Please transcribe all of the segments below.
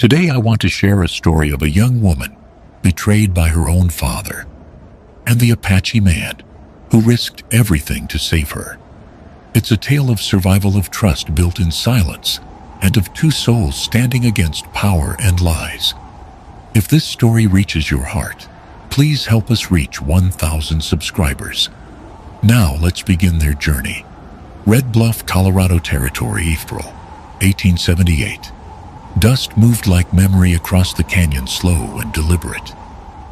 Today I want to share a story of a young woman betrayed by her own father and the Apache man who risked everything to save her. It's a tale of survival, of trust built in silence, and of two souls standing against power and lies. If this story reaches your heart, please help us reach 1,000 subscribers. Now let's begin their journey. Red Bluff, Colorado Territory, April 1878. Dust moved like memory across the canyon, slow and deliberate.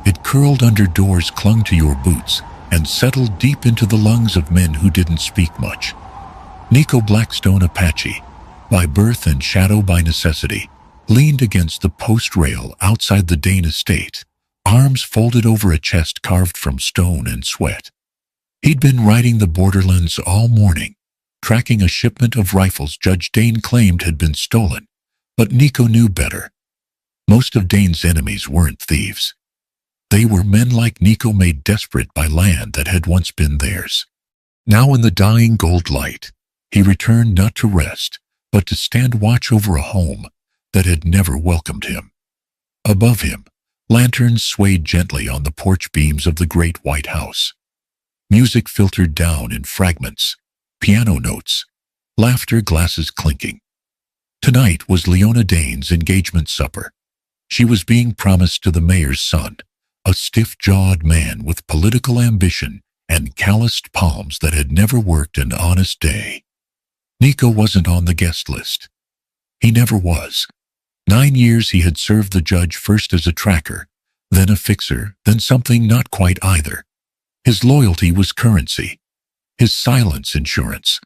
It curled under doors, clung to your boots, and settled deep into the lungs of men who didn't speak much. Nico Blackstone, Apache, by birth and shadow by necessity, leaned against the post rail outside the Dane estate, arms folded over a chest carved from stone and sweat. He'd been riding the borderlands all morning, tracking a shipment of rifles Judge Dane claimed had been stolen. But Nico knew better. Most of Dane's enemies weren't thieves. They were men like Nico, made desperate by land that had once been theirs. Now in the dying gold light, he returned not to rest, but to stand watch over a home that had never welcomed him. Above him, lanterns swayed gently on the porch beams of the great white house. Music filtered down in fragments, piano notes, laughter, glasses clinking. Tonight was Leona Dane's engagement supper. She was being promised to the mayor's son, a stiff-jawed man with political ambition and calloused palms that had never worked an honest day. Nico wasn't on the guest list. He never was. 9 years he had served the judge, first as a tracker, then a fixer, then something not quite either. His loyalty was currency, his silence insurance.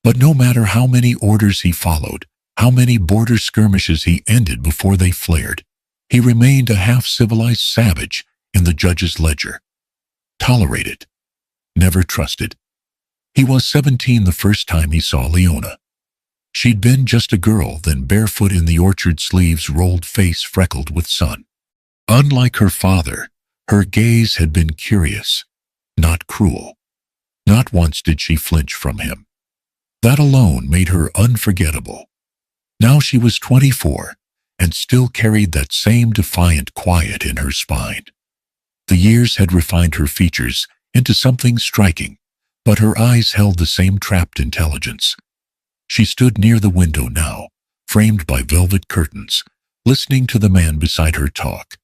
But no matter how many orders he followed, how many border skirmishes he ended before they flared, he remained a half-civilized savage in the judge's ledger. Tolerated, never trusted. He was 17 the first time he saw Leona. She'd been just a girl, then barefoot in the orchard, sleeves rolled, face freckled with sun. Unlike her father, her gaze had been curious, not cruel. Not once did she flinch from him. That alone made her unforgettable. Now she was 24 and still carried that same defiant quiet in her spine. The years had refined her features into something striking, but her eyes held the same trapped intelligence. She stood near the window now, framed by velvet curtains, listening to the man beside her talk.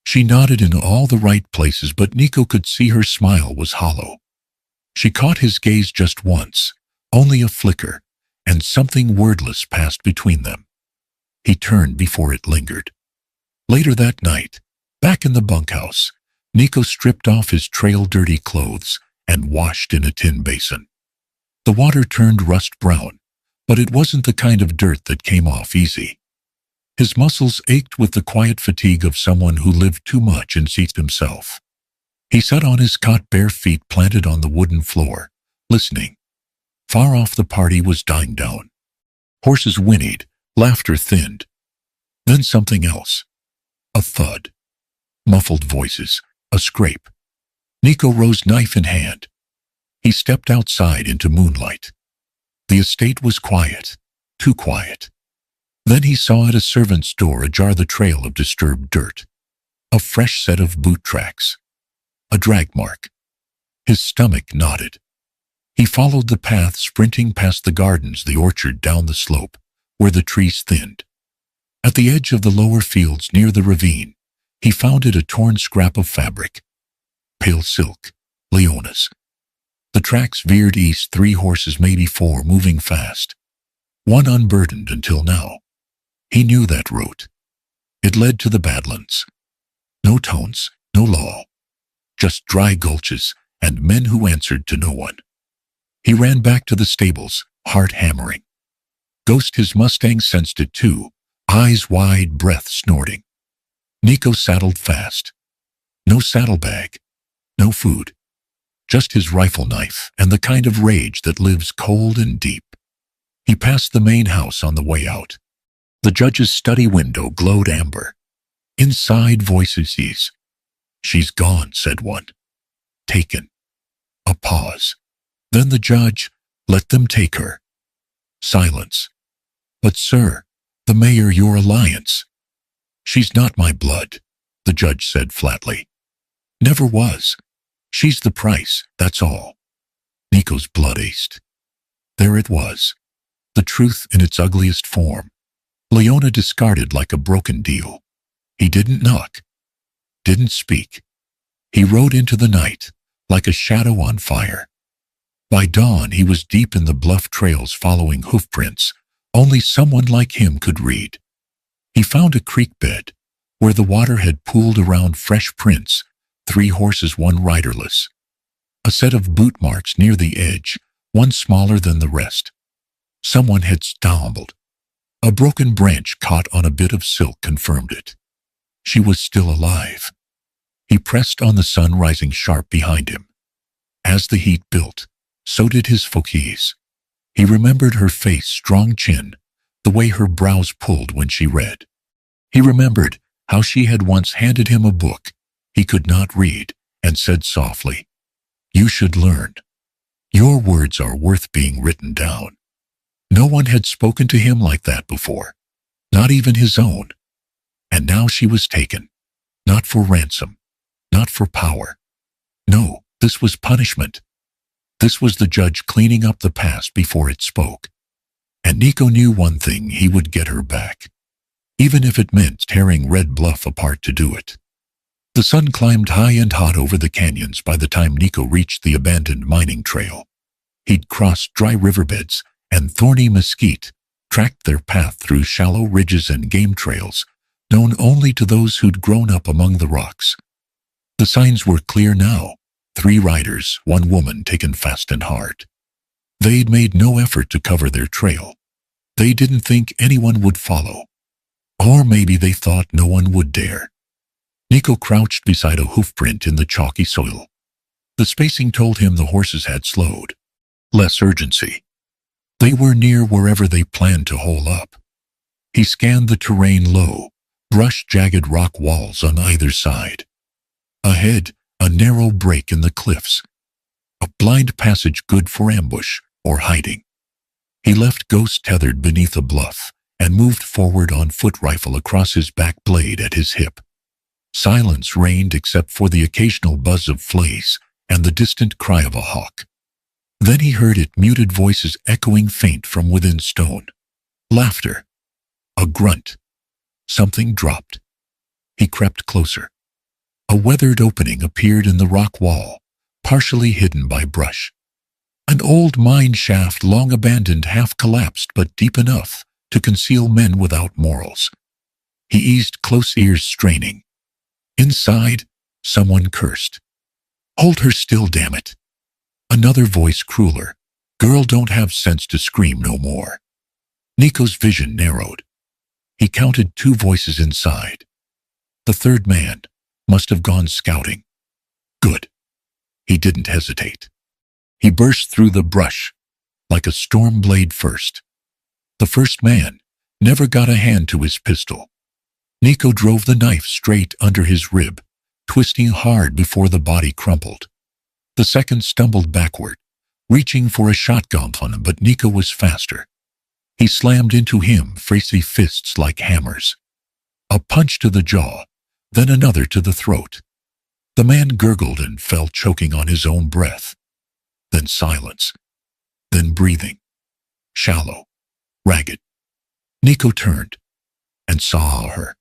She nodded in all the right places, but Nico could see her smile was hollow. She caught his gaze just once, only a flicker, and something wordless passed between them. He turned before it lingered. Later that night, back in the bunkhouse, Nico stripped off his trail-dirty clothes and washed in a tin basin. The water turned rust brown, but it wasn't the kind of dirt that came off easy. His muscles ached with the quiet fatigue of someone who lived too much in seats himself. He sat on his cot, bare feet planted on the wooden floor, listening. Far off the party was dying down. Horses whinnied, laughter thinned. Then something else. A thud. Muffled voices, a scrape. Nico rose, knife in hand. He stepped outside into moonlight. The estate was quiet, too quiet. Then he saw at a servant's door ajar the trail of disturbed dirt. A fresh set of boot tracks. A drag mark. His stomach knotted. He followed the path, sprinting past the gardens, the orchard, down the slope, where the trees thinned. At the edge of the lower fields near the ravine, he found a torn scrap of fabric. Pale silk, Leona's. The tracks veered east, 3 horses, maybe 4, moving fast. One unburdened until now. He knew that route. It led to the Badlands. No tones, no law. Just dry gulches and men who answered to no one. He ran back to the stables, heart hammering. Ghost, his Mustang, sensed it too, eyes wide, breath snorting. Nico saddled fast. No saddlebag, no food. Just his rifle knife and the kind of rage that lives cold and deep. He passed the main house on the way out. The judge's study window glowed amber. Inside, voices ceased. "She's gone," said one. "Taken." A pause. Then the judge, "Let them take her." Silence. "But sir, the mayor, your alliance." She's not my blood, the judge said flatly. Never was. She's the price, that's all. Nico's blood aced. There it was. The truth in its ugliest form. Leona discarded like a broken deal. He didn't knock. Didn't speak. He rode into the night, like a shadow on fire. By dawn, he was deep in the bluff trails following hoofprints only someone like him could read. He found a creek bed, where the water had pooled around fresh prints, 3 horses, 1 riderless. A set of boot marks near the edge, one smaller than the rest. Someone had stumbled. A broken branch caught on a bit of silk confirmed it. She was still alive. He pressed on the sun rising sharp behind him. As the heat built, so did his focus. He remembered her face, strong chin, the way her brows pulled when she read. He remembered how she had once handed him a book he could not read and said softly, "You should learn. Your words are worth being written down." No one had spoken to him like that before, not even his own. And now she was taken, not for ransom, not for power. No, this was punishment. This was the judge cleaning up the past before it spoke. And Nico knew one thing: he would get her back, even if it meant tearing Red Bluff apart to do it. The sun climbed high and hot over the canyons by the time Nico reached the abandoned mining trail. He'd crossed dry riverbeds and thorny mesquite, tracked their path through shallow ridges and game trails, known only to those who'd grown up among the rocks. The signs were clear now: 3 riders, 1 woman taken fast and hard. They'd made no effort to cover their trail. They didn't think anyone would follow. Or maybe they thought no one would dare. Nico crouched beside a hoofprint in the chalky soil. The spacing told him the horses had slowed. Less urgency. They were near wherever they planned to hole up. He scanned the terrain: low, brush-jagged rock walls on either side. Ahead, a narrow break in the cliffs. A blind passage good for ambush or hiding. He left Ghost tethered beneath a bluff and moved forward on foot, rifle across his back, blade at his hip. Silence reigned except for the occasional buzz of fleas and the distant cry of a hawk. Then he heard it, muted voices echoing faint from within stone. Laughter. A grunt. Something dropped. He crept closer. A weathered opening appeared in the rock wall, partially hidden by brush. An old mine shaft, long abandoned, half collapsed, but deep enough to conceal men without morals. He eased close, ears straining. Inside, someone cursed. "Hold her still, damn it." Another voice, crueler. "Girl don't have sense to scream no more." Nico's vision narrowed. He counted 2 voices inside. The third man must have gone scouting. Good. He didn't hesitate. He burst through the brush like a storm blade first. The first man never got a hand to his pistol. Nico drove the knife straight under his rib, twisting hard before the body crumpled. The second stumbled backward, reaching for a shotgun on him, but Nico was faster. He slammed into him, facing fists like hammers. A punch to the jaw, then another to the throat. The man gurgled and fell choking on his own breath. Then silence. Then breathing. Shallow. Ragged. Nico turned and saw her.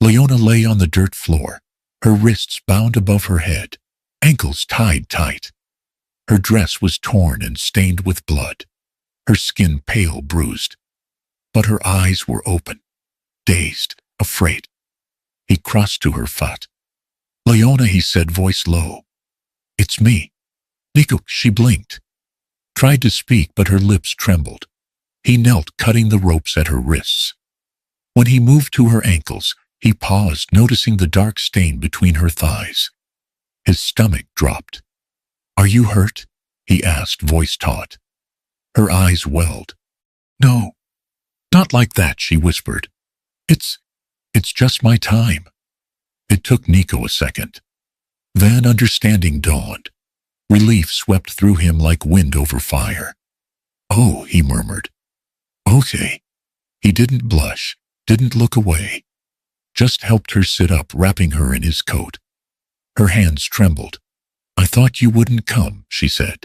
Leona lay on the dirt floor, her wrists bound above her head, ankles tied tight. Her dress was torn and stained with blood, her skin pale, bruised. But her eyes were open, dazed, afraid. He crossed to her foot. "Leona," he said, voice low. "It's me." "Nico," she blinked. Tried to speak, but her lips trembled. He knelt, cutting the ropes at her wrists. When he moved to her ankles, he paused, noticing the dark stain between her thighs. His stomach dropped. "Are you hurt?" he asked, voice taut. Her eyes welled. "No, not like that," she whispered. It's just my time." It took Nico a second. Then understanding dawned. Relief swept through him like wind over fire. "Oh," he murmured. "Okay." He didn't blush, didn't look away. just helped her sit up, wrapping her in his coat. Her hands trembled. "I thought you wouldn't come," she said.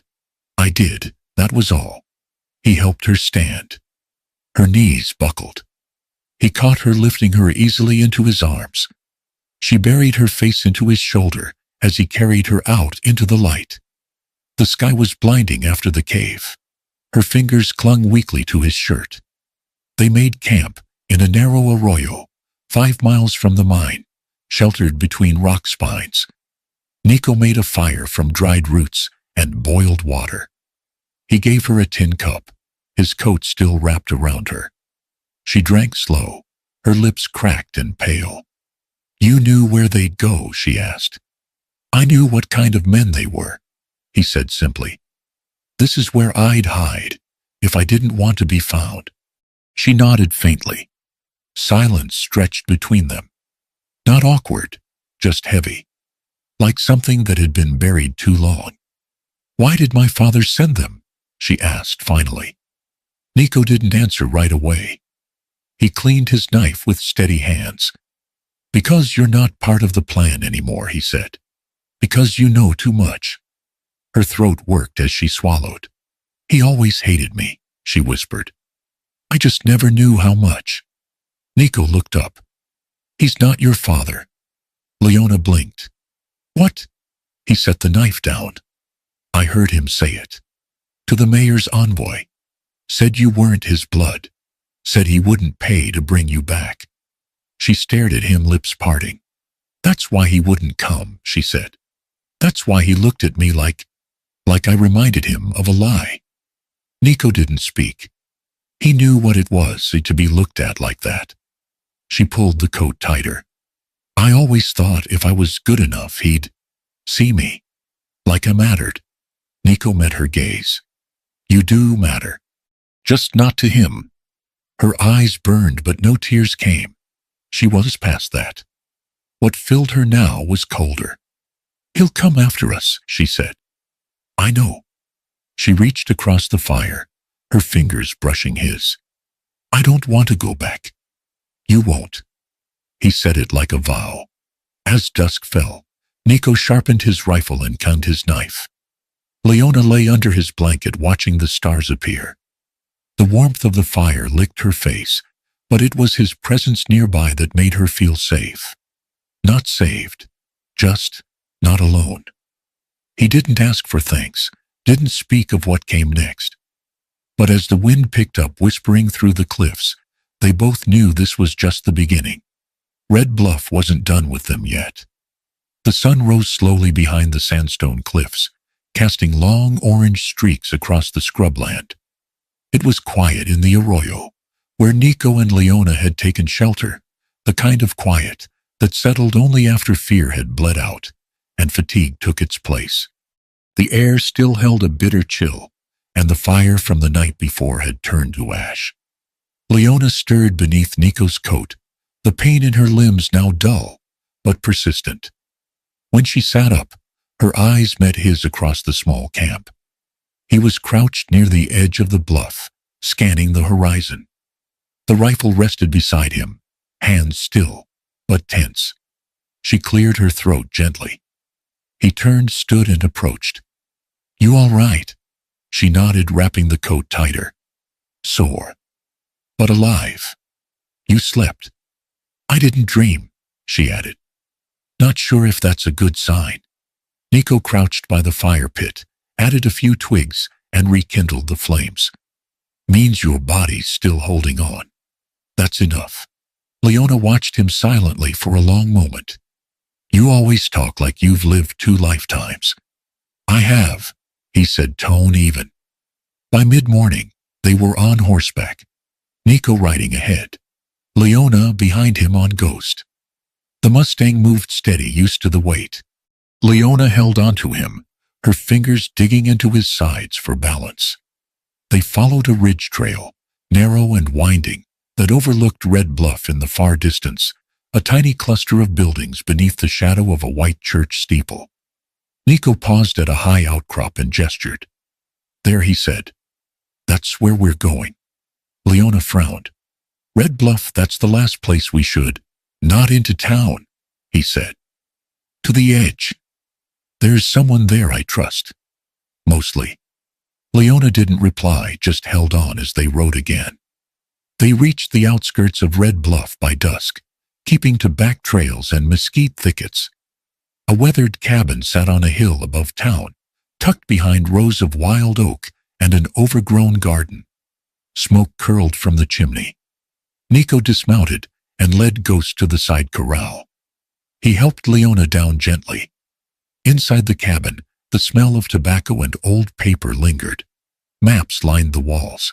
"I did, that was all." He helped her stand. Her knees buckled. He caught her, lifting her easily into his arms. She buried her face into his shoulder as he carried her out into the light. The sky was blinding after the cave. Her fingers clung weakly to his shirt. They made camp in a narrow arroyo, 5 miles from the mine, sheltered between rock spines. Nico made a fire from dried roots and boiled water. He gave her a tin cup, his coat still wrapped around her. She drank slow, her lips cracked and pale. "You knew where they'd go?" she asked. "I knew what kind of men they were," he said simply. "This is where I'd hide if I didn't want to be found." She nodded faintly. Silence stretched between them. Not awkward, just heavy, like something that had been buried too long. "Why did my father send them?" she asked finally. Nico didn't answer right away. He cleaned his knife with steady hands. "Because you're not part of the plan anymore," he said. "Because you know too much." Her throat worked as she swallowed. "He always hated me," she whispered. "I just never knew how much." Nico looked up. "He's not your father." Leona blinked. "What?" He set the knife down. "I heard him say it. To the mayor's envoy. Said you weren't his blood. Said he wouldn't pay to bring you back." She stared at him, lips parting. "That's why he wouldn't come," she said. "That's why he looked at me like I reminded him of a lie." Nico didn't speak. He knew what it was to be looked at like that. She pulled the coat tighter. "I always thought if I was good enough, he'd see me. Like I mattered." Nico met her gaze. "You do matter. Just not to him." Her eyes burned, but no tears came. She was past that. What filled her now was colder. "He'll come after us," she said. "I know." She reached across the fire, her fingers brushing his. "I don't want to go back." "You won't." He said it like a vow. As dusk fell, Nico sharpened his rifle and gunned his knife. Leona lay under his blanket, watching the stars appear. The warmth of the fire licked her face, but it was his presence nearby that made her feel safe. Not saved, just not alone. He didn't ask for thanks, didn't speak of what came next. But as the wind picked up, whispering through the cliffs, they both knew this was just the beginning. Red Bluff wasn't done with them yet. The sun rose slowly behind the sandstone cliffs, casting long orange streaks across the scrubland. It was quiet in the arroyo, where Nico and Leona had taken shelter, the kind of quiet that settled only after fear had bled out and fatigue took its place. The air still held a bitter chill, and the fire from the night before had turned to ash. Leona stirred beneath Nico's coat, the pain in her limbs now dull but persistent. When she sat up, her eyes met his across the small camp. He was crouched near the edge of the bluff, scanning the horizon. The rifle rested beside him, hands still, but tense. She cleared her throat gently. He turned, stood, and approached. "You all right?" She nodded, wrapping the coat tighter. "Sore, but alive. You slept." "I didn't dream," she added. "Not sure if that's a good sign." Nico crouched by the fire pit, added a few twigs, and rekindled the flames. "Means your body's still holding on." "That's enough." Leona watched him silently for a long moment. "You always talk like you've lived 2 lifetimes." "I have," he said, tone even. By mid-morning, they were on horseback, Nico riding ahead, Leona behind him on Ghost. The Mustang moved steady, used to the weight. Leona held onto him, her fingers digging into his sides for balance. They followed a ridge trail, narrow and winding, that overlooked Red Bluff in the far distance, a tiny cluster of buildings beneath the shadow of a white church steeple. Nico paused at a high outcrop and gestured. "There," he said. "That's where we're going." Leona frowned. "Red Bluff, that's the last place we should." Not into town, he said. To the edge. There's someone there I trust. Mostly. Leona didn't reply, just held on as they rode again. They reached the outskirts of Red Bluff by dusk, keeping to back trails and mesquite thickets. A weathered cabin sat on a hill above town, tucked behind rows of wild oak and an overgrown garden. Smoke curled from the chimney. Nico dismounted and led Ghost to the side corral. He helped Leona down gently. Inside the cabin, the smell of tobacco and old paper lingered. Maps lined the walls.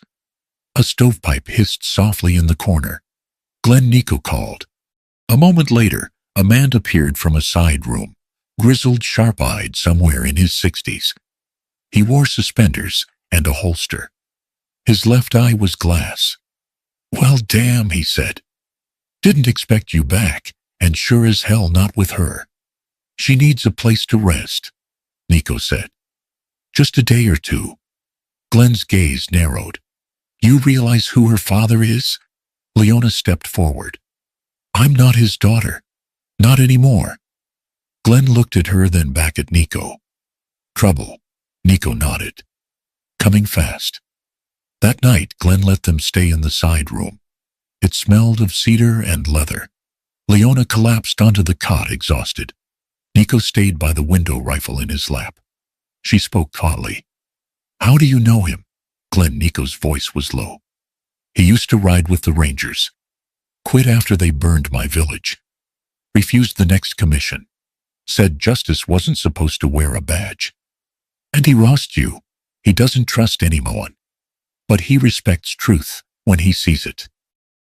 A stovepipe hissed softly in the corner. Glenn, Nico called. A moment later, a man appeared from a side room, grizzled, sharp-eyed, somewhere in his 60s. He wore suspenders and a holster. His left eye was glass. Well, damn, he said. Didn't expect you back, and sure as hell not with her. She needs a place to rest, Nico said. Just a day or two. Glenn's gaze narrowed. You realize who her father is? Leona stepped forward. I'm not his daughter. Not anymore. Glenn looked at her, then back at Nico. Trouble, Nico nodded. Coming fast. That night, Glenn let them stay in the side room. It smelled of cedar and leather. Leona collapsed onto the cot, exhausted. Nico stayed by the window, rifle in his lap. She spoke tautly. How do you know him? Glenn, Nico's voice was low. He used to ride with the Rangers. Quit after they burned my village. Refused the next commission. Said justice wasn't supposed to wear a badge. And he lost you. He doesn't trust anyone. But he respects truth when he sees it.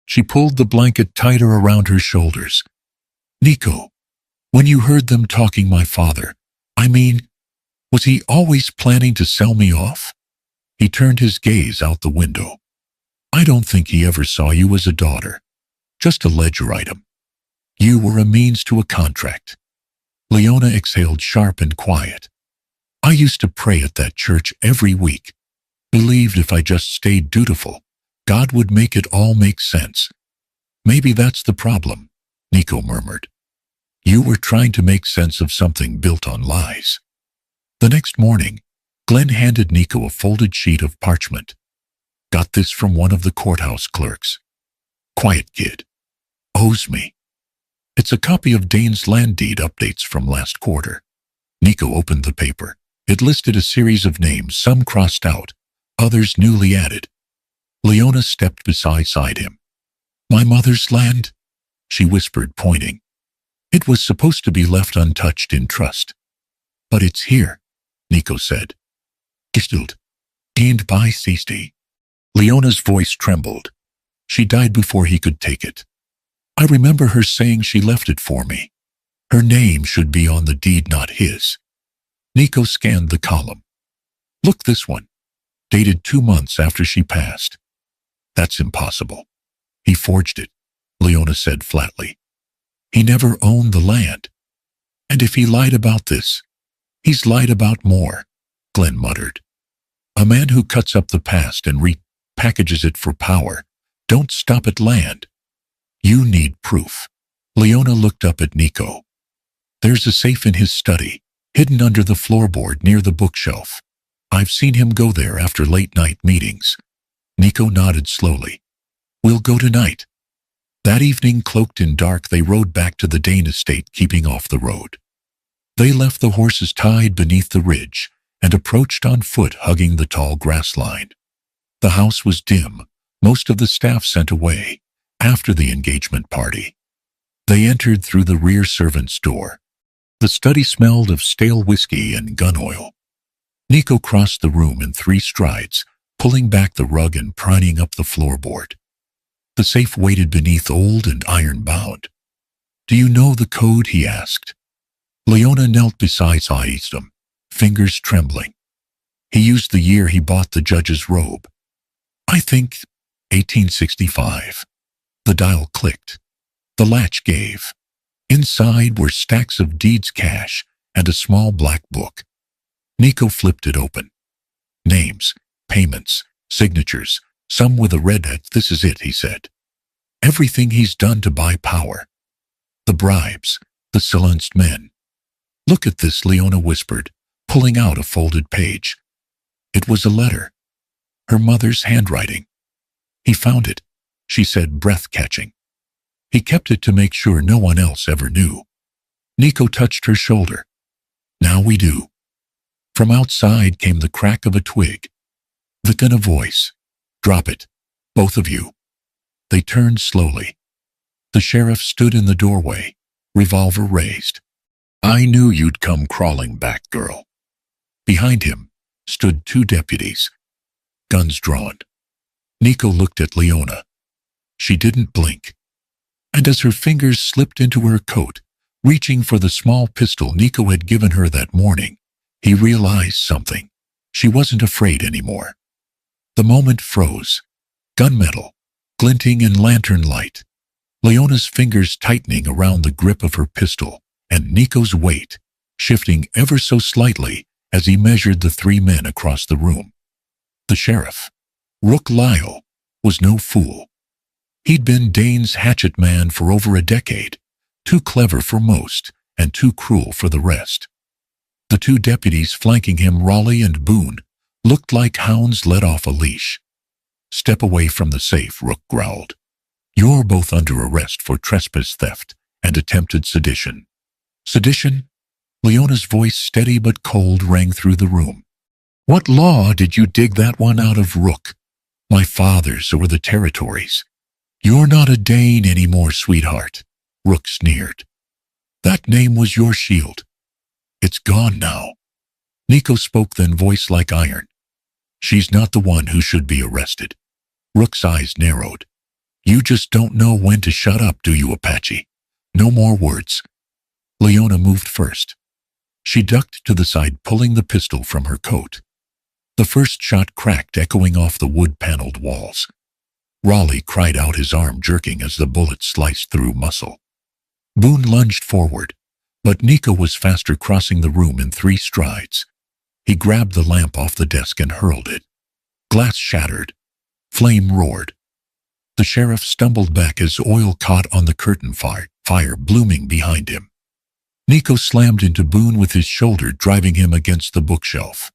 She pulled the blanket tighter around her shoulders. Nico, when you heard them talking my father, was he always planning to sell me off? He turned his gaze out the window. I don't think he ever saw you as a daughter. Just a ledger item. You were a means to a contract. Leona exhaled, sharp and quiet. I used to pray at that church every week. Believed if I just stayed dutiful, God would make it all make sense. Maybe that's the problem, Nico murmured. You were trying to make sense of something built on lies. The next morning, Glenn handed Nico a folded sheet of parchment. Got this from one of the courthouse clerks. Quiet kid. Owes me. It's a copy of Dane's land deed updates from last quarter. Nico opened the paper. It listed a series of names, some crossed out, others newly added. Leona stepped beside him. My mother's land? She whispered, pointing. It was supposed to be left untouched in trust. But it's here, Nico said. Gestalt. Gained by Ceasty. Leona's voice trembled. She died before he could take it. I remember her saying she left it for me. Her name should be on the deed, not his. Nico scanned the column. Look, this one. Dated 2 months after she passed. That's impossible. He forged it, Leona said flatly. He never owned the land. And if he lied about this, he's lied about more, Glenn muttered. A man who cuts up the past and repackages it for power. Don't stop at land. You need proof. Leona looked up at Nico. There's a safe in his study, hidden under the floorboard near the bookshelf. I've seen him go there after late-night meetings. Nico nodded slowly. We'll go tonight. That evening, cloaked in dark, they rode back to the Dane estate, keeping off the road. They left the horses tied beneath the ridge and approached on foot, hugging the tall grass line. The house was dim, most of the staff sent away after the engagement party. They entered through the rear servant's door. The study smelled of stale whiskey and gun oil. Nico crossed the room in 3 strides, pulling back the rug and prying up the floorboard. The safe waited beneath, old and iron-bound. Do you know the code? He asked. Leona knelt beside him, fingers trembling. He used the year he bought the judge's robe. I think 1865. The dial clicked. The latch gave. Inside were stacks of deeds, cash, and a small black book. Nico flipped it open. Names, payments, signatures, some with a red hat. This is it, he said. Everything he's done to buy power. The bribes, the silenced men. Look at this, Leona whispered, pulling out a folded page. It was a letter. Her mother's handwriting. He found it, she said, breath-catching. He kept it to make sure no one else ever knew. Nico touched her shoulder. Now we do. From outside came the crack of a twig. Then a voice. Drop it, both of you. They turned slowly. The sheriff stood in the doorway, revolver raised. I knew you'd come crawling back, girl. Behind him stood 2 deputies, guns drawn. Nico looked at Leona. She didn't blink. And as her fingers slipped into her coat, reaching for the small pistol Nico had given her that morning, he realized something. She wasn't afraid anymore. The moment froze. Gunmetal, glinting in lantern light. Leona's fingers tightening around the grip of her pistol, and Nico's weight shifting ever so slightly as he measured the 3 men across the room. The sheriff, Rook Lyle, was no fool. He'd been Dane's hatchet man for over a decade, too clever for most and too cruel for the rest. The 2 deputies flanking him, Raleigh and Boone, looked like hounds let off a leash. Step away from the safe, Rook growled. You're both under arrest for trespass, theft, and attempted sedition. Sedition? Leona's voice, steady but cold, rang through the room. What law did you dig that one out of, Rook? My father's or the territories? You're not a Dane anymore, sweetheart, Rook sneered. That name was your shield. It's gone now. Nico spoke, then, voice like iron. She's not the one who should be arrested. Rook's eyes narrowed. You just don't know when to shut up, do you, Apache? No more words. Leona moved first. She ducked to the side, pulling the pistol from her coat. The first shot cracked, echoing off the wood-paneled walls. Raleigh cried out, his arm jerking as the bullet sliced through muscle. Boone lunged forward, but Nico was faster, crossing the room in 3 strides. He grabbed the lamp off the desk and hurled it. Glass shattered. Flame roared. The sheriff stumbled back as oil caught on the curtain, fire blooming behind him. Nico slammed into Boone with his shoulder, driving him against the bookshelf.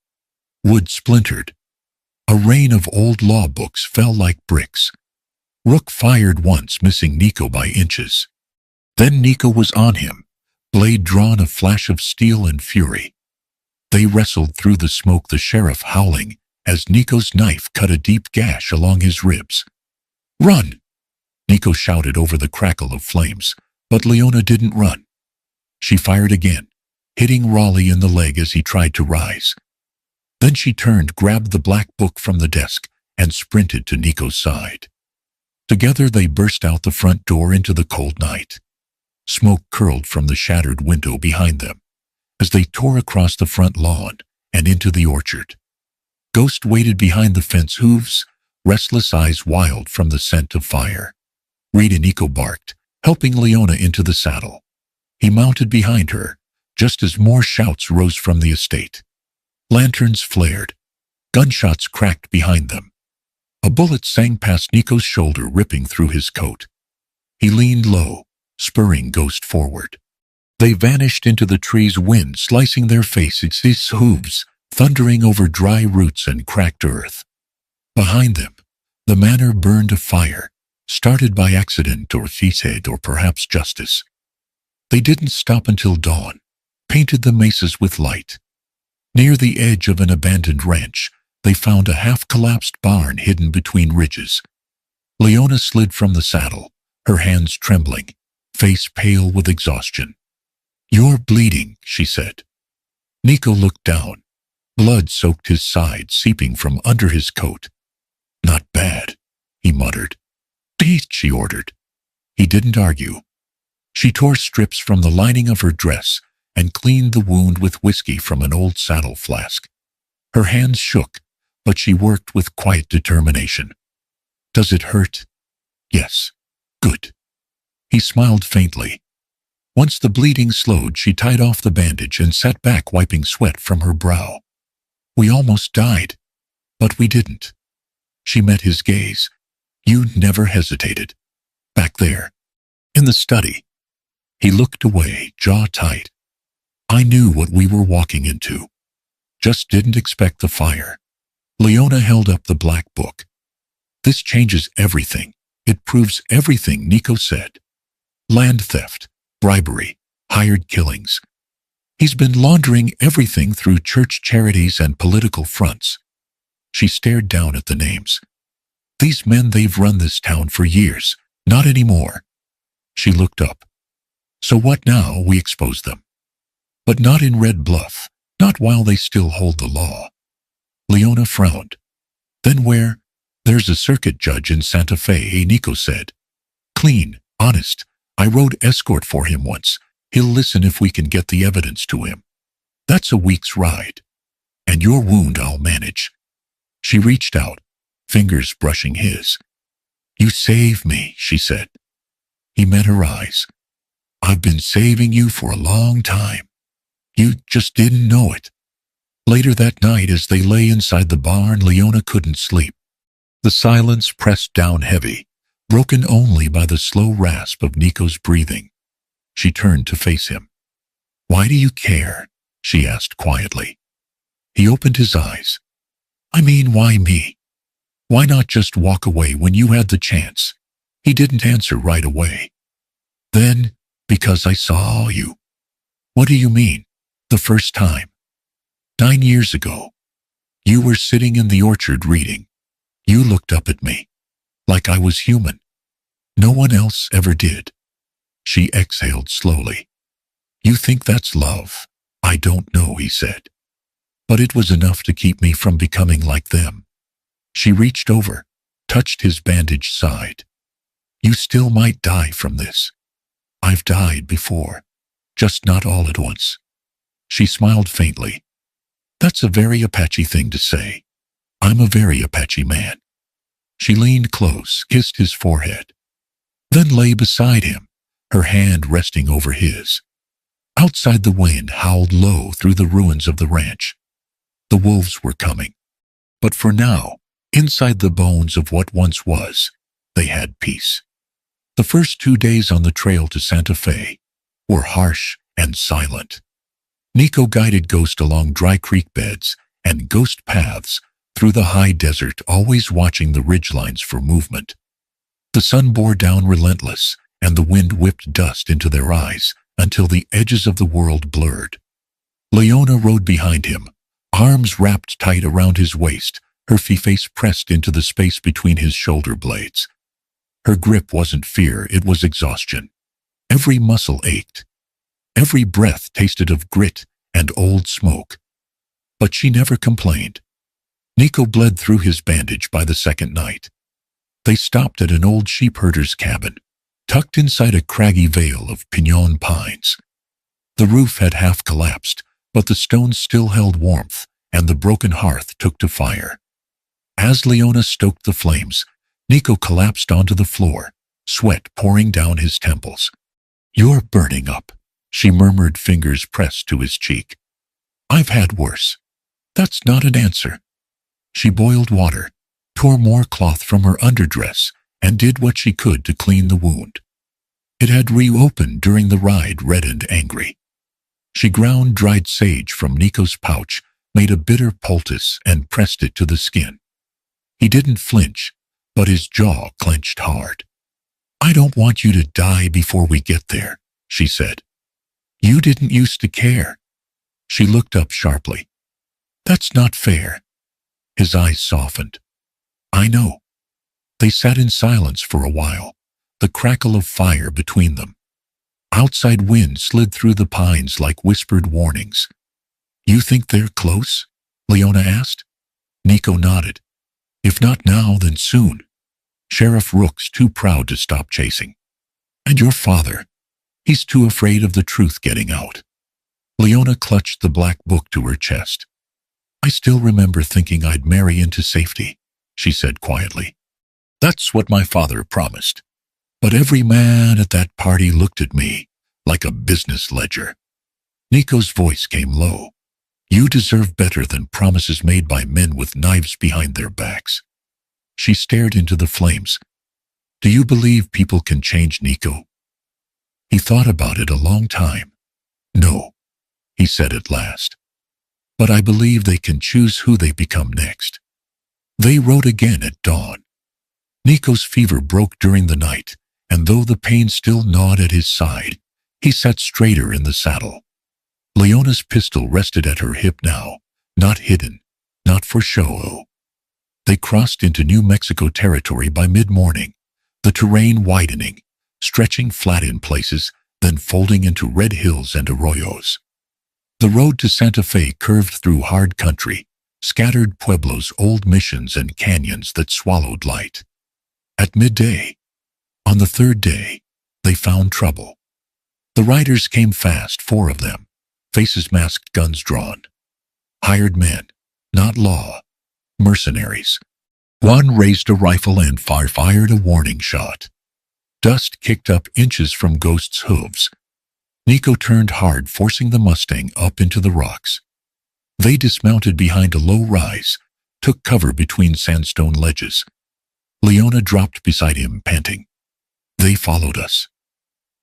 Wood splintered. A rain of old law books fell like bricks. Rook fired once, missing Nico by inches. Then Nico was on him, blade drawn, a flash of steel and fury. They wrestled through the smoke, the sheriff howling as Nico's knife cut a deep gash along his ribs. Run! Nico shouted over the crackle of flames, but Leona didn't run. She fired again, hitting Raleigh in the leg as he tried to rise. Then she turned, grabbed the black book from the desk, and sprinted to Nico's side. Together they burst out the front door into the cold night. Smoke curled from the shattered window behind them as they tore across the front lawn and into the orchard. Ghost waited behind the fence, hooves, restless eyes wild from the scent of fire. Rita, Nico barked, helping Leona into the saddle. He mounted behind her, just as more shouts rose from the estate. Lanterns flared. Gunshots cracked behind them. A bullet sang past Nico's shoulder, ripping through his coat. He leaned low, spurring Ghost forward. They vanished into the trees, wind slicing their faces, his hooves thundering over dry roots and cracked earth. Behind them, the manor burned a fire, started by accident or feathead or perhaps justice. They didn't stop until dawn, painted the mesas with light. Near the edge of an abandoned ranch, they found a half-collapsed barn hidden between ridges. Leona slid from the saddle, her hands trembling, face pale with exhaustion. You're bleeding, she said. Nico looked down. Blood soaked his side, seeping from under his coat. Not bad, he muttered. Eat, she ordered. He didn't argue. She tore strips from the lining of her dress and cleaned the wound with whiskey from an old saddle flask. Her hands shook, but she worked with quiet determination. Does it hurt? Yes. Good. He smiled faintly. Once the bleeding slowed, she tied off the bandage and sat back, wiping sweat from her brow. We almost died, but we didn't. She met his gaze. You never hesitated. Back there, in the study. He looked away, jaw tight. I knew what we were walking into. Just didn't expect the fire. Leona held up the black book. This changes everything. It proves everything, Nico said. Land theft, bribery, hired killings. He's been laundering everything through church charities and political fronts. She stared down at the names. These men, they've run this town for years. Not anymore. She looked up. So what now? We expose them. But not in Red Bluff. Not while they still hold the law. Leona frowned. Then where? There's a circuit judge in Santa Fe, Nico said. Clean, honest. I rode escort for him once. He'll listen if we can get the evidence to him. That's a week's ride. And your wound I'll manage. She reached out, fingers brushing his. You saved me, she said. He met her eyes. I've been saving you for a long time. You just didn't know it. Later that night, as they lay inside the barn, Leona couldn't sleep. The silence pressed down heavy, broken only by the slow rasp of Nico's breathing. She turned to face him. Why do you care? She asked quietly. He opened his eyes. I mean, why me? Why not just walk away when you had the chance? He didn't answer right away. Then, because I saw you. What do you mean? The first time. 9 years ago. You were sitting in the orchard reading. You looked up at me. Like I was human. No one else ever did. She exhaled slowly. You think that's love? I don't know, he said. But it was enough to keep me from becoming like them. She reached over, touched his bandaged side. You still might die from this. I've died before, just not all at once. She smiled faintly. That's a very Apache thing to say. I'm a very Apache man. She leaned close, kissed his forehead, then lay beside him, her hand resting over his. Outside, the wind howled low through the ruins of the ranch. The wolves were coming. But for now, inside the bones of what once was, they had peace. The first 2 days on the trail to Santa Fe were harsh and silent. Nico guided Ghost along dry creek beds and ghost paths through the high desert, always watching the ridgelines for movement. The sun bore down relentless, and the wind whipped dust into their eyes until the edges of the world blurred. Leona rode behind him, arms wrapped tight around his waist, her face pressed into the space between his shoulder blades. Her grip wasn't fear, it was exhaustion. Every muscle ached. Every breath tasted of grit and old smoke. But she never complained. Nico bled through his bandage by the second night. They stopped at an old sheep herder's cabin, tucked inside a craggy vale of pinon pines. The roof had half collapsed, but the stones still held warmth, and the broken hearth took to fire. As Leona stoked the flames, Nico collapsed onto the floor, sweat pouring down his temples. You're burning up, she murmured, fingers pressed to his cheek. I've had worse. That's not an answer. She boiled water, tore more cloth from her underdress, and did what she could to clean the wound. It had reopened during the ride, red and angry. She ground dried sage from Nico's pouch, made a bitter poultice, and pressed it to the skin. He didn't flinch, but his jaw clenched hard. I don't want you to die before we get there, she said. You didn't used to care. She looked up sharply. That's not fair. His eyes softened. I know. They sat in silence for a while, the crackle of fire between them. Outside wind slid through the pines like whispered warnings. You think they're close? Leona asked. Nico nodded. If not now, then soon. Sheriff Rook's too proud to stop chasing. And your father? He's too afraid of the truth getting out. Leona clutched the black book to her chest. I still remember thinking I'd marry into safety, she said quietly. That's what my father promised. But every man at that party looked at me like a business ledger. Nico's voice came low. You deserve better than promises made by men with knives behind their backs. She stared into the flames. Do you believe people can change, Nico? He thought about it a long time. No, he said at last. But I believe they can choose who they become next. They rode again at dawn. Nico's fever broke during the night, and though the pain still gnawed at his side, he sat straighter in the saddle. Leona's pistol rested at her hip now, not hidden, not for show. They crossed into New Mexico territory by mid-morning, the terrain widening, stretching flat in places, then folding into red hills and arroyos. The road to Santa Fe curved through hard country, scattered pueblos, old missions, and canyons that swallowed light. At midday, on the third day, they found trouble. The riders came fast, 4 of them, faces masked, guns drawn. Hired men, not law, mercenaries. One raised a rifle and fired a warning shot. Dust kicked up inches from Ghost's hooves. Nico turned hard, forcing the Mustang up into the rocks. They dismounted behind a low rise, took cover between sandstone ledges. Leona dropped beside him, panting. They followed us.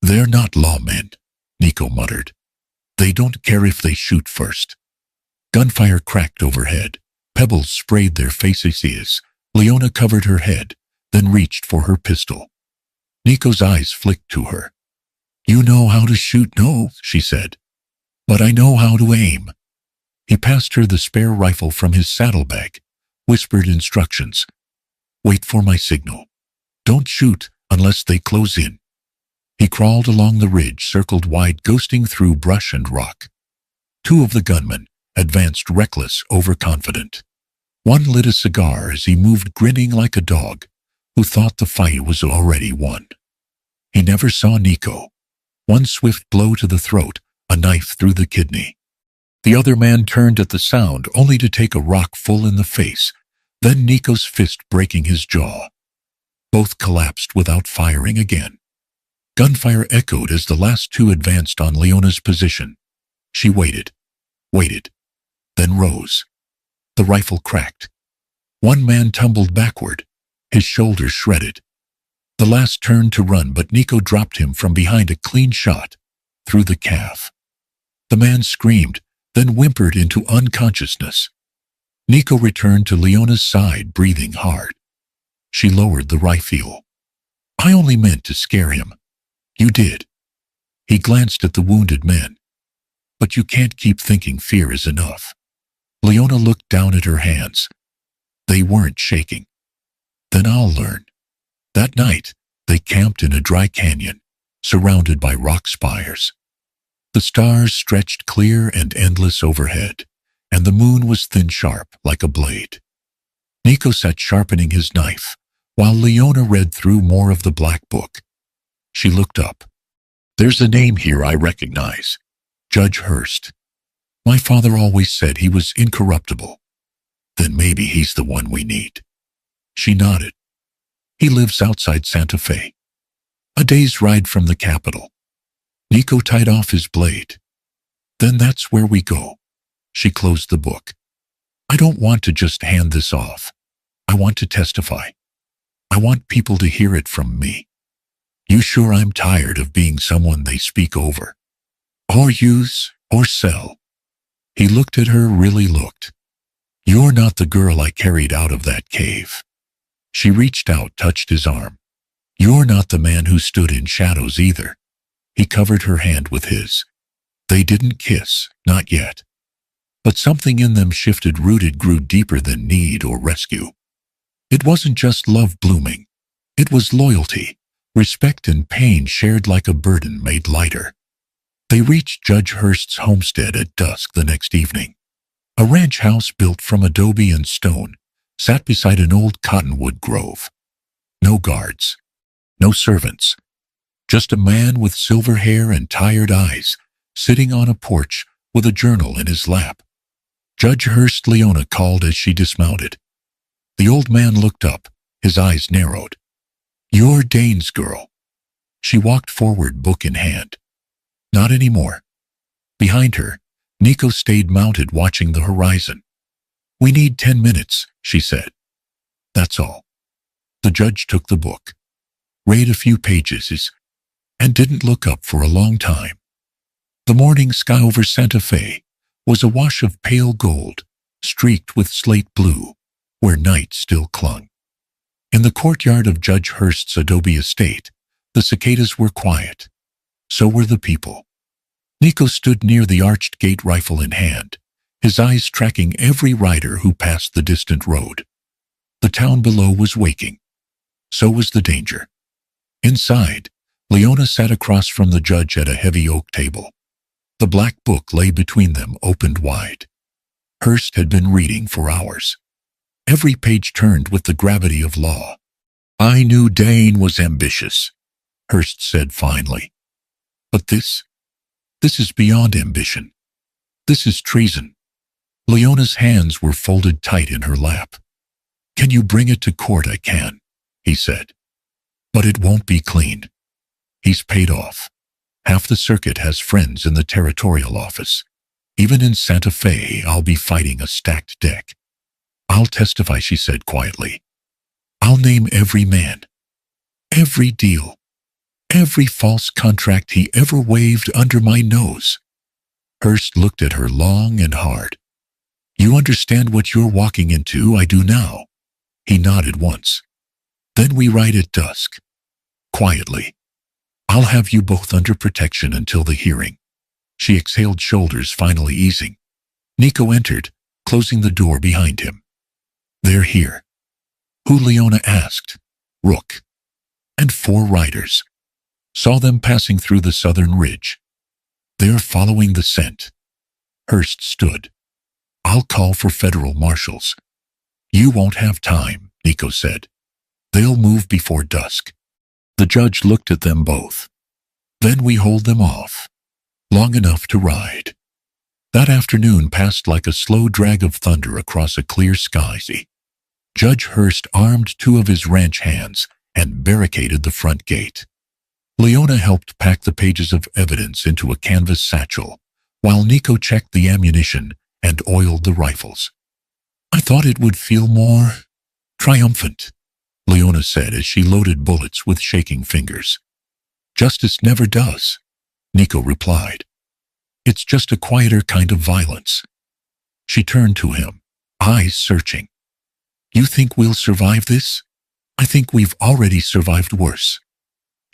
They're not lawmen, Nico muttered. They don't care if they shoot first. Gunfire cracked overhead. Pebbles sprayed their faces. Leona covered her head, then reached for her pistol. Nico's eyes flicked to her. You know how to shoot? No, she said. But I know how to aim. He passed her the spare rifle from his saddlebag, whispered instructions. Wait for my signal. Don't shoot unless they close in. He crawled along the ridge, circled wide, ghosting through brush and rock. 2 of the gunmen advanced, reckless, overconfident. One lit a cigar as he moved, grinning like a dog who thought the fight was already won. He never saw Nico. One swift blow to the throat, a knife through the kidney. The other man turned at the sound, only to take a rock full in the face, then Nico's fist breaking his jaw. Both collapsed without firing again. Gunfire echoed as the last 2 advanced on Leona's position. She waited, then rose. The rifle cracked. One man tumbled backward, his shoulders shredded. The last turned to run, but Nico dropped him from behind, a clean shot through the calf. The man screamed, then whimpered into unconsciousness. Nico returned to Leona's side, breathing hard. She lowered the rifle. I only meant to scare him. You did. He glanced at the wounded men. But you can't keep thinking fear is enough. Leona looked down at her hands. They weren't shaking. Then I'll learn. That night, they camped in a dry canyon, surrounded by rock spires. The stars stretched clear and endless overhead, and the moon was thin, sharp, like a blade. Nico sat sharpening his knife, while Leona read through more of the black book. She looked up. There's a name here I recognize. Judge Hurst. My father always said he was incorruptible. Then maybe he's the one we need. She nodded. He lives outside Santa Fe, a day's ride from the capital. Nico tied off his blade. Then that's where we go. She closed the book. I don't want to just hand this off. I want to testify. I want people to hear it from me. You sure I'm tired of being someone they speak over, or use, or sell? He looked at her, really looked. You're not the girl I carried out of that cave. She reached out, touched his arm. You're not the man who stood in shadows either. He covered her hand with his. They didn't kiss, not yet. But something in them shifted, rooted, grew deeper than need or rescue. It wasn't just love blooming. It was loyalty, respect, and pain shared like a burden made lighter. They reached Judge Hurst's homestead at dusk the next evening. A ranch house built from adobe and stone sat beside an old cottonwood grove. No guards, no servants, just a man with silver hair and tired eyes sitting on a porch with a journal in his lap. Judge Hurst, Leona called as she dismounted. The old man looked up, his eyes narrowed. You're Dane's girl. She walked forward, book in hand. Not anymore. Behind her, Nico stayed mounted, watching the horizon. We need 10 minutes, she said. That's all. The judge took the book, read a few pages, and didn't look up for a long time. The morning sky over Santa Fe was a wash of pale gold, streaked with slate blue, where night still clung. In the courtyard of Judge Hurst's adobe estate, the cicadas were quiet. So were the people. Nico stood near the arched gate, rifle in hand, his eyes tracking every rider who passed the distant road. The town below was waking. So was the danger. Inside, Leona sat across from the judge at a heavy oak table. The black book lay between them, opened wide. Hurst had been reading for hours. Every page turned with the gravity of law. "I knew Dane was ambitious," Hurst said finally. "But this is beyond ambition. This is treason." Leona's hands were folded tight in her lap. "Can you bring it to court?" "I can," he said. "But it won't be clean. He's paid off. Half the circuit has friends in the territorial office. Even in Santa Fe, I'll be fighting a stacked deck." "I'll testify," she said quietly. "I'll name every man, every deal, every false contract he ever waved under my nose." Hurst looked at her long and hard. "You understand what you're walking into?" "I do now." He nodded once. "Then we ride at dusk. Quietly. I'll have you both under protection until the hearing." She exhaled, shoulders finally easing. Nico entered, closing the door behind him. "They're here." "Who?" Leona asked. "Rook. And 4 riders. Saw them passing through the southern ridge. They're following the scent." Hurst stood. "I'll call for federal marshals." "You won't have time," Nico said. "They'll move before dusk." The judge looked at them both. "Then we hold them off. Long enough to ride." That afternoon passed like a slow drag of thunder across a clear sky. Judge Hurst armed 2 of his ranch hands and barricaded the front gate. Leona helped pack the pages of evidence into a canvas satchel, while Nico checked the ammunition and oiled the rifles. "I thought it would feel more triumphant," Leona said as she loaded bullets with shaking fingers. "Justice never does," Nico replied. "It's just a quieter kind of violence." She turned to him, eyes searching. "You think we'll survive this?" "I think we've already survived worse."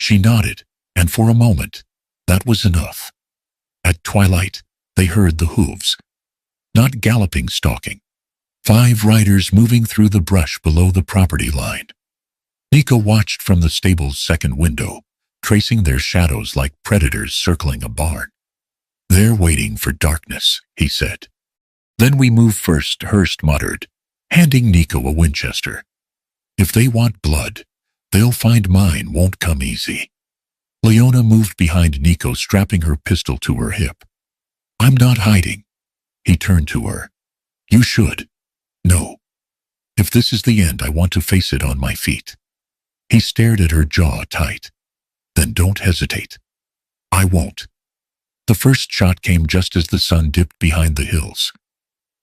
She nodded, and for a moment, that was enough. At twilight, they heard the hooves. Not galloping, stalking. 5 riders moving through the brush below the property line. Nico watched from the stable's second window, tracing their shadows like predators circling a barn. "They're waiting for darkness," he said. "Then we move first," Hurst muttered, handing Nico a Winchester. "If they want blood, they'll find mine won't come easy." Leona moved behind Nico, strapping her pistol to her hip. "I'm not hiding." He turned to her. "You should. No. If this is the end, I want to face it on my feet." He stared at her, jaw tight. "Then don't hesitate." "I won't." The first shot came just as the sun dipped behind the hills.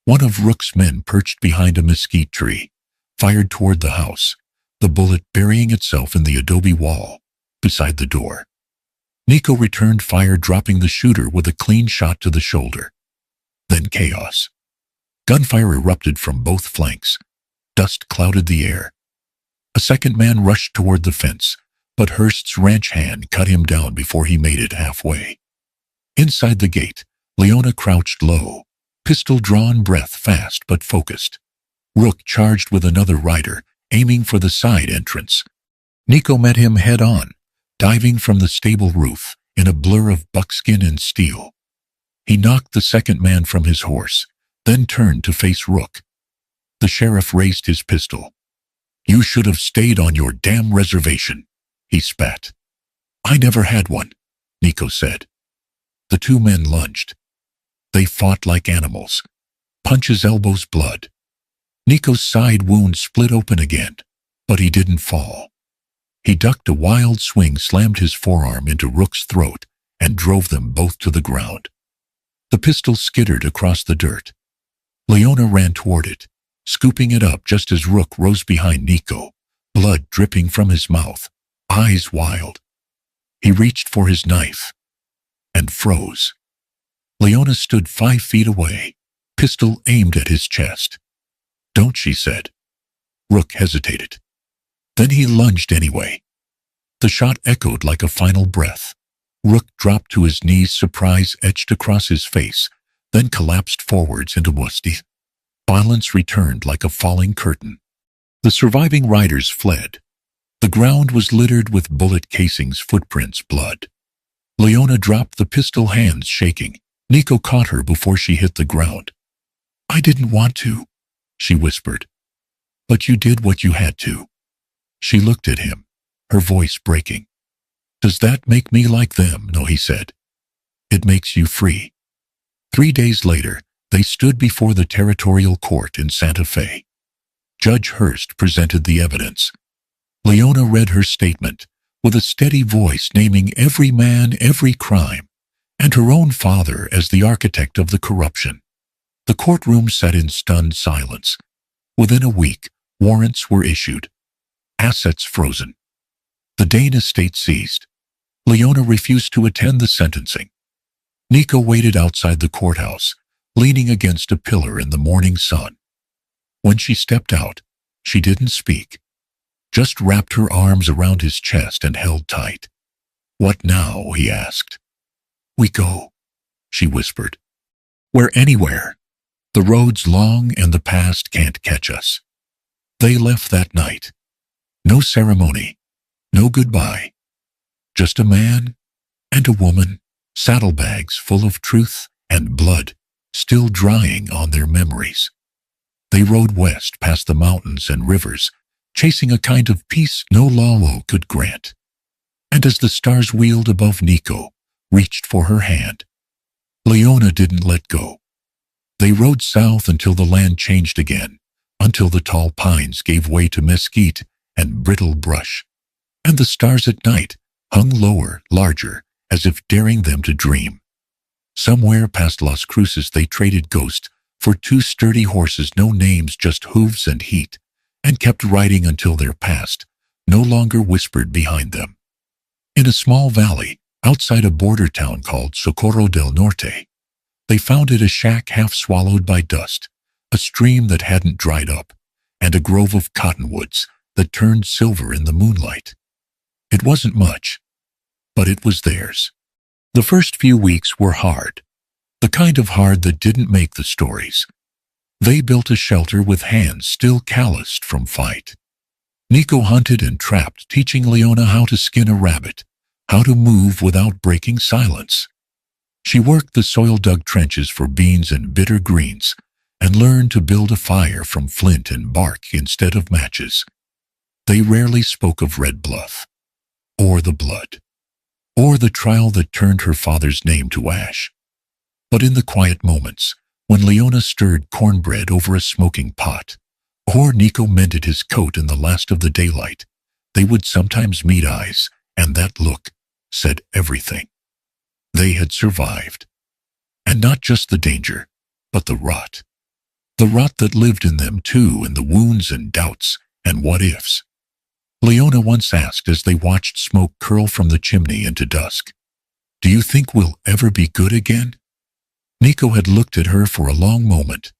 One of Rook's men perched behind a mesquite tree, fired toward the house, the bullet burying itself in the adobe wall beside the door. Nico returned fire, dropping the shooter with a clean shot to the shoulder. Then chaos. Gunfire erupted from both flanks. Dust clouded the air. A second man rushed toward the fence, but Hurst's ranch hand cut him down before he made it halfway. Inside the gate, Leona crouched low, pistol drawn, breath fast but focused. Rook charged with another rider, aiming for the side entrance. Nico met him head-on, diving from the stable roof in a blur of buckskin and steel. He knocked the second man from his horse, then turned to face Rook. The sheriff raised his pistol. "You should have stayed on your damn reservation," he spat. "I never had one," Nico said. The 2 men lunged. They fought like animals. Punches, elbows, blood. Nico's side wound split open again, but he didn't fall. He ducked a wild swing, slammed his forearm into Rook's throat, and drove them both to the ground. The pistol skittered across the dirt. Leona ran toward it, scooping it up just as Rook rose behind Nico, blood dripping from his mouth, eyes wild. He reached for his knife and froze. Leona stood 5 feet away, pistol aimed at his chest. "Don't," she said. Rook hesitated. Then he lunged anyway. The shot echoed like a final breath. Rook dropped to his knees, surprise etched across his face, then collapsed forwards into Musti. Violence returned like a falling curtain. The surviving riders fled. The ground was littered with bullet casings, footprints, blood. Leona dropped the pistol, hands shaking. Nico caught her before she hit the ground. "I didn't want to," she whispered. "But you did what you had to." She looked at him, her voice breaking. "Does that make me like them?" "No," he said. "It makes you free." 3 days later, they stood before the territorial court in Santa Fe. Judge Hurst presented the evidence. Leona read her statement with a steady voice, naming every man, every crime, and her own father as the architect of the corruption. The courtroom sat in stunned silence. Within a week, warrants were issued. Assets frozen. The Dane estate seized. Leona refused to attend the sentencing. Nico waited outside the courthouse, leaning against a pillar in the morning sun. When she stepped out, she didn't speak, just wrapped her arms around his chest and held tight. "What now?" he asked. "We go," she whispered. "Where?" "Anywhere. The road's long and the past can't catch us." They left that night. No ceremony, no goodbye. Just a man and a woman, saddlebags full of truth and blood still drying on their memories. They rode west past the mountains and rivers, chasing a kind of peace no law could grant. And as the stars wheeled above, Nico reached for her hand. Leona didn't let go. They rode south until the land changed again, until the tall pines gave way to mesquite and brittle brush, and the stars at night hung lower, larger, as if daring them to dream. Somewhere past Las Cruces they traded Ghost for 2 sturdy horses, no names, just hooves and heat, and kept riding until their past no longer whispered behind them. In a small valley, outside a border town called Socorro del Norte, they found it a shack half swallowed by dust, a stream that hadn't dried up, and a grove of cottonwoods that turned silver in the moonlight. It wasn't much, but it was theirs. The first few weeks were hard, the kind of hard that didn't make the stories. They built a shelter with hands still calloused from fight. Nico hunted and trapped, teaching Leona how to skin a rabbit, how to move without breaking silence. She worked the soil-dug trenches for beans and bitter greens, and learned to build a fire from flint and bark instead of matches. They rarely spoke of Red Bluff, or the blood, or the trial that turned her father's name to ash. But in the quiet moments, when Leona stirred cornbread over a smoking pot, or Nico mended his coat in the last of the daylight, they would sometimes meet eyes, and that look said everything. They had survived. And not just the danger, but the rot. The rot that lived in them too, in the wounds and doubts and what-ifs. Leona once asked as they watched smoke curl from the chimney into dusk, "Do you think we'll ever be good again?" Nico had looked at her for a long moment.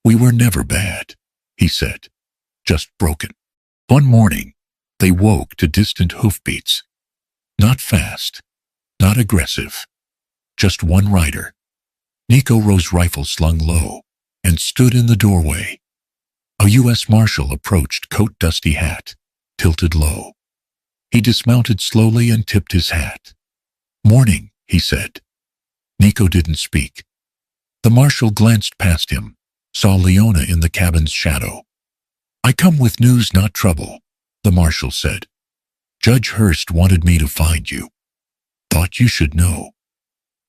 "We were never bad," he said, "just broken." One morning, they woke to distant hoofbeats. Not fast, not aggressive, just one rider. Nico rose, rifle slung low, and stood in the doorway. A U.S. Marshal approached, coat, dusty hat tilted low. He dismounted slowly and tipped his hat. "Morning," he said. Nico didn't speak. The Marshal glanced past him, saw Leona in the cabin's shadow. "I come with news, not trouble," the Marshal said. "Judge Hurst wanted me to find you. Thought you should know."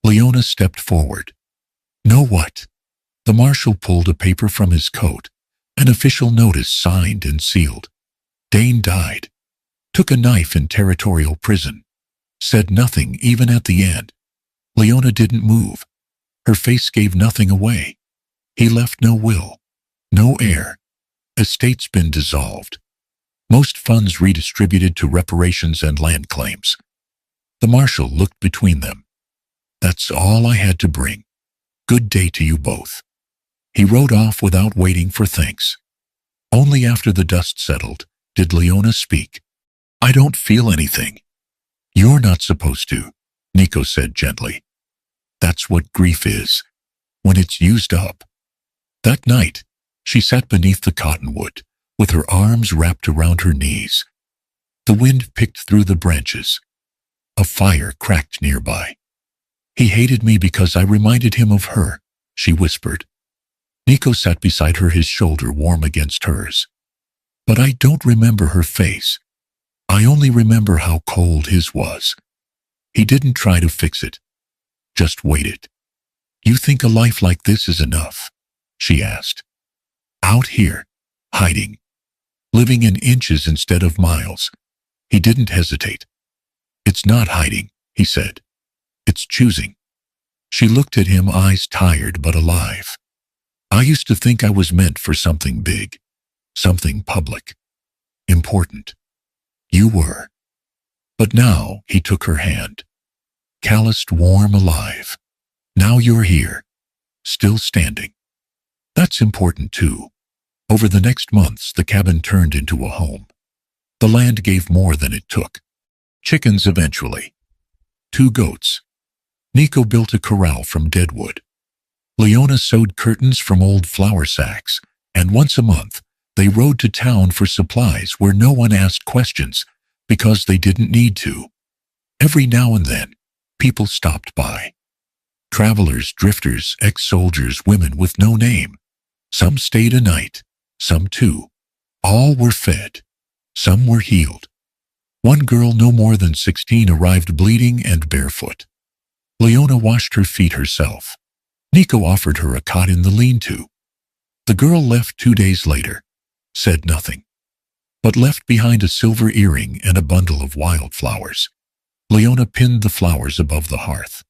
Leona stepped forward. "Know what?" The Marshal pulled a paper from his coat, an official notice signed and sealed. "Dane died. Took a knife in territorial prison. Said nothing even at the end." Leona didn't move. Her face gave nothing away. "He left no will, no heir. Estate's been dissolved. Most funds redistributed to reparations and land claims." The marshal looked between them. That's all I had to bring. Good day to you both. He rode off without waiting for thanks. Only after the dust settled did Leona speak. I don't feel anything. You're not supposed to, Nico said gently. That's what grief is, when it's used up. That night, she sat beneath the cottonwood, with her arms wrapped around her knees. The wind picked through the branches. A fire cracked nearby. He hated me because I reminded him of her, she whispered. Nico sat beside her, his shoulder warm against hers. But I don't remember her face. I only remember how cold his was. He didn't try to fix it. Just waited. You think a life like this is enough? She asked. Out here, hiding, living in inches instead of miles. He didn't hesitate. It's not hiding, he said. It's choosing. She looked at him, eyes tired but alive. I used to think I was meant for something big, something public, important. You were. But now he took her hand. Calloused, warm, alive. Now you're here, still standing. That's important too. Over the next months, the cabin turned into a home. The land gave more than it took. Chickens eventually. 2 goats. Nico built a corral from dead wood. Leona sewed curtains from old flour sacks, and once a month, they rode to town for supplies where no one asked questions because they didn't need to. Every now and then, people stopped by. Travelers, drifters, ex-soldiers, women with no name. Some stayed a night, some 2. All were fed. Some were healed. One girl no more than 16 arrived bleeding and barefoot. Leona washed her feet herself. Nico offered her a cot in the lean-to. The girl left 2 days later, said nothing, but left behind a silver earring and a bundle of wildflowers. Leona pinned the flowers above the hearth.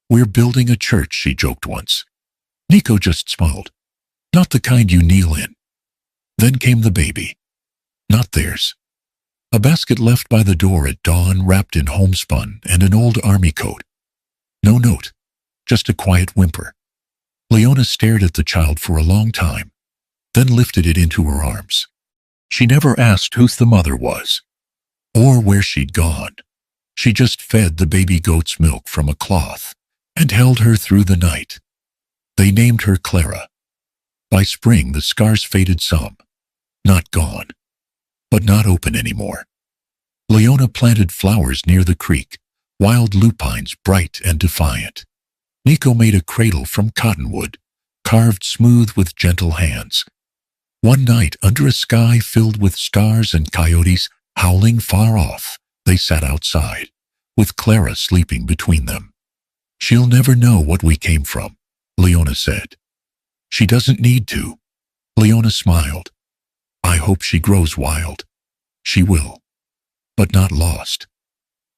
We're building a church, she joked once. Nico just smiled. Not the kind you kneel in. Then came the baby. Not theirs. A basket left by the door at dawn wrapped in homespun and an old army coat. No note, just a quiet whimper. Leona stared at the child for a long time, then lifted it into her arms. She never asked who the mother was, or where she'd gone. She just fed the baby goat's milk from a cloth and held her through the night. They named her Clara. By spring, the scars faded some, not gone, but not open anymore. Leona planted flowers near the creek, wild lupines bright and defiant. Nico made a cradle from cottonwood, carved smooth with gentle hands. One night, under a sky filled with stars and coyotes howling far off, they sat outside, with Clara sleeping between them. She'll never know what we came from, Leona said. She doesn't need to. Leona smiled. I hope she grows wild. She will, but not lost.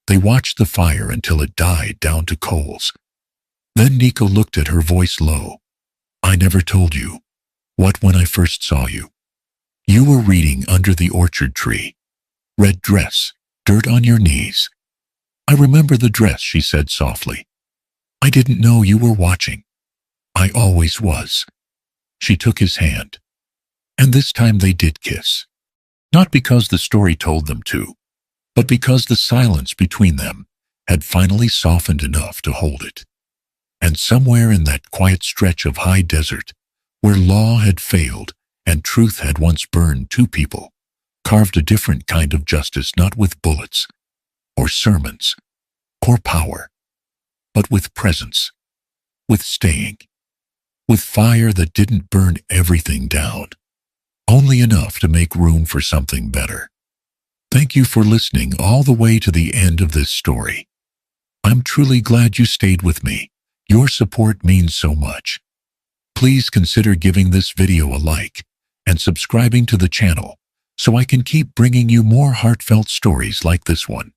They watched the fire until it died down to coals. Then Nico looked at her, voice low. I never told you. What when I first saw you? You were reading under the orchard tree. Red dress, dirt on your knees. I remember the dress, she said softly. I didn't know you were watching. I always was. She took his hand. And this time they did kiss. Not because the story told them to, but because the silence between them had finally softened enough to hold it. And somewhere in that quiet stretch of high desert, where law had failed and truth had once burned 2 people, carved a different kind of justice, not with bullets, or sermons, or power, but with presence, with staying, with fire that didn't burn everything down, only enough to make room for something better. Thank you for listening all the way to the end of this story. I'm truly glad you stayed with me. Your support means so much. Please consider giving this video a like and subscribing to the channel so I can keep bringing you more heartfelt stories like this one.